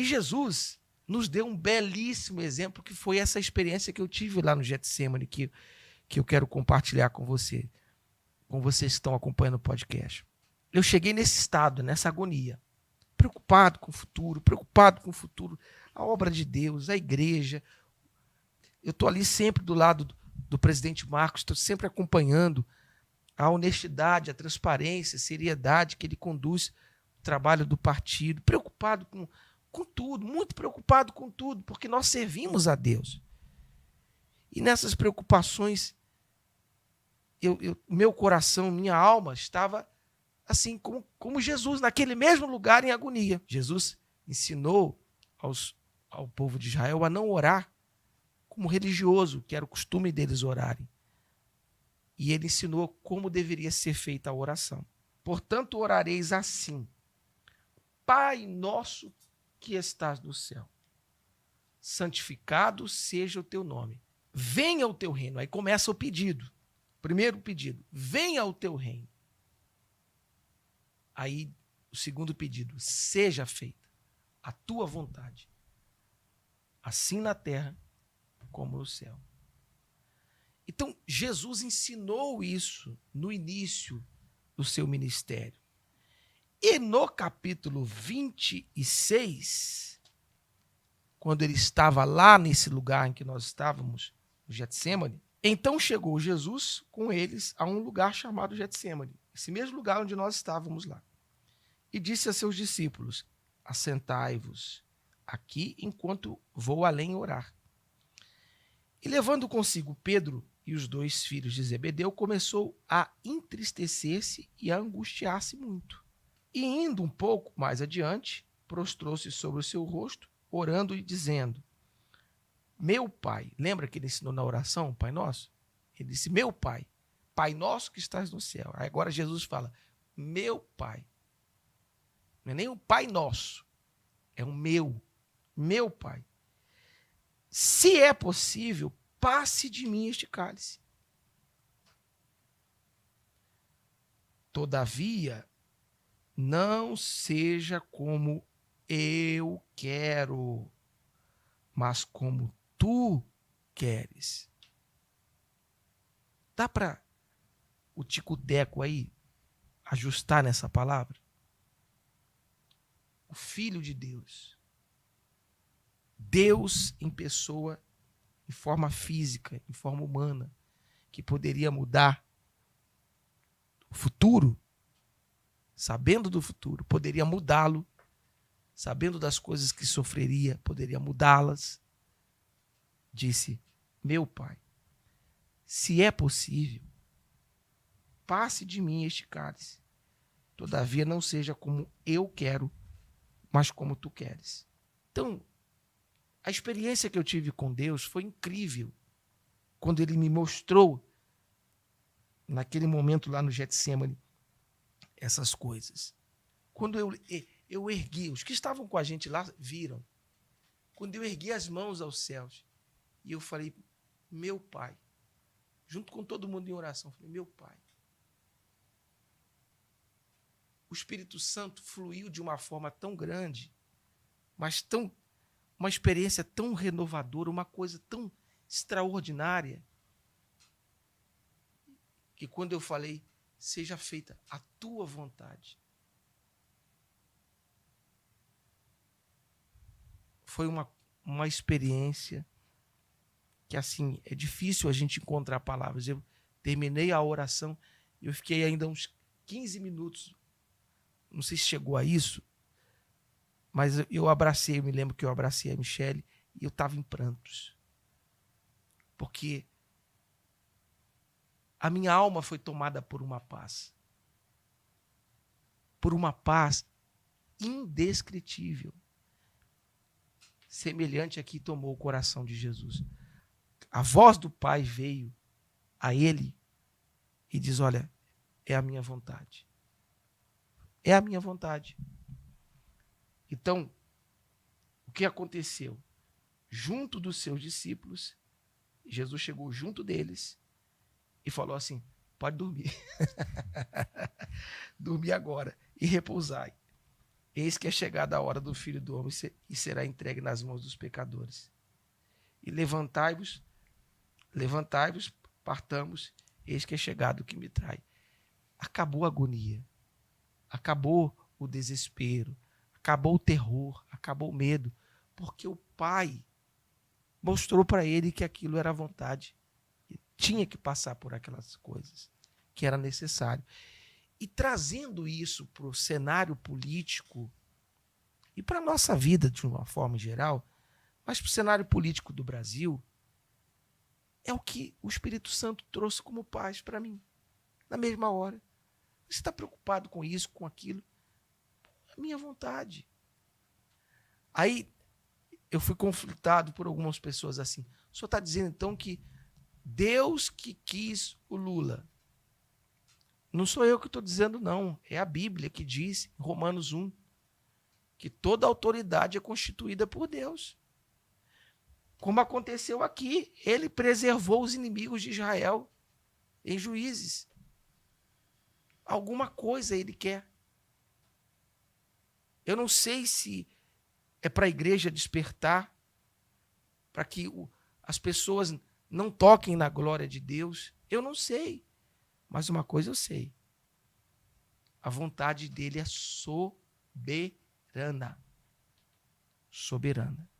E Jesus nos deu um belíssimo exemplo, que foi essa experiência que eu tive lá no Getsemane, que eu quero compartilhar com você, com vocês que estão acompanhando o podcast. Eu cheguei nesse estado, nessa agonia, preocupado com o futuro, a obra de Deus, a igreja. Eu estou ali sempre do lado do presidente Marcos, estou sempre acompanhando a honestidade, a transparência, a seriedade que ele conduz o trabalho do partido, preocupado com tudo, muito preocupado com tudo, porque nós servimos a Deus. E nessas preocupações, meu coração, minha alma estava assim como Jesus, naquele mesmo lugar em agonia. Jesus ensinou ao povo de Israel a não orar como religioso, que era o costume deles orarem. E ele ensinou como deveria ser feita a oração. Portanto, orareis assim: Pai nosso que estás no céu, santificado seja o teu nome. Venha o teu reino. Aí começa o pedido. Primeiro pedido: venha o teu reino. Aí o segundo pedido: seja feita a tua vontade, assim na terra como no céu. Então, Jesus ensinou isso no início do seu ministério. E no capítulo 26, quando ele estava lá nesse lugar em que nós estávamos, no Getsemane, então chegou Jesus com eles a um lugar chamado Getsemane, esse mesmo lugar onde nós estávamos lá. E disse a seus discípulos: assentai-vos aqui enquanto vou além orar. E levando consigo Pedro e os 2 filhos de Zebedeu, começou a entristecer-se e a angustiar-se muito. E indo um pouco mais adiante, prostrou-se sobre o seu rosto, orando e dizendo: meu Pai. Lembra que ele ensinou na oração, Pai Nosso? Ele disse: meu Pai, Pai Nosso que estás no céu. Aí agora Jesus fala: meu Pai. Não é nem o Pai Nosso, é o meu Pai. Se é possível, passe de mim este cálice. Todavia, não seja como eu quero, mas como tu queres. Dá para o tico-teco aí ajustar nessa palavra? O Filho de Deus, Deus em pessoa, em forma física, em forma humana, que poderia mudar o futuro, sabendo do futuro, poderia mudá-lo, sabendo das coisas que sofreria, poderia mudá-las. Disse: meu Pai, se é possível, passe de mim este cálice. Todavia não seja como eu quero, mas como tu queres. Então, a experiência que eu tive com Deus foi incrível. Quando ele me mostrou, naquele momento lá no Getsemane, essas coisas. Quando eu ergui, os que estavam com a gente lá viram. Quando eu ergui as mãos aos céus, e eu falei: meu Pai, junto com todo mundo em oração, eu falei: meu Pai. O Espírito Santo fluiu de uma forma tão grande, mas uma experiência tão renovadora, uma coisa tão extraordinária, que quando eu falei: seja feita a tua vontade, foi uma experiência que, assim, é difícil a gente encontrar palavras. Eu terminei a oração, eu fiquei ainda uns 15 minutos, não sei se chegou a isso, mas eu me lembro que eu abracei a Michele e eu estava em prantos. Porque a minha alma foi tomada por uma paz. Por uma paz indescritível. Semelhante a que tomou o coração de Jesus. A voz do Pai veio a ele e diz: olha, é a minha vontade. É a minha vontade. Então, o que aconteceu? Junto dos seus discípulos, Jesus chegou junto deles e falou assim: pode dormir. Dormir agora e repousai. Eis que é chegada a hora do Filho do Homem e será entregue nas mãos dos pecadores. E levantai-vos, partamos, eis que é chegado o que me trai. Acabou a agonia, acabou o desespero, acabou o terror, acabou o medo, porque o Pai mostrou para ele que aquilo era vontade. Ele tinha que passar por aquelas coisas, que era necessário. E trazendo isso para o cenário político e para a nossa vida de uma forma geral, mas para o cenário político do Brasil, é o que o Espírito Santo trouxe como paz para mim, na mesma hora. Você está preocupado com isso, com aquilo? É minha vontade. Aí eu fui conflitado por algumas pessoas assim. O senhor está dizendo então que Deus que quis o Lula. Não sou eu que estou dizendo, não. É a Bíblia que diz, em Romanos 1, que toda autoridade é constituída por Deus. Como aconteceu aqui, ele preservou os inimigos de Israel em Juízes. Alguma coisa ele quer. Eu não sei se é para a igreja despertar, para que as pessoas não toquem na glória de Deus. Eu não sei. Mas uma coisa eu sei. A vontade dele é soberana. Soberana.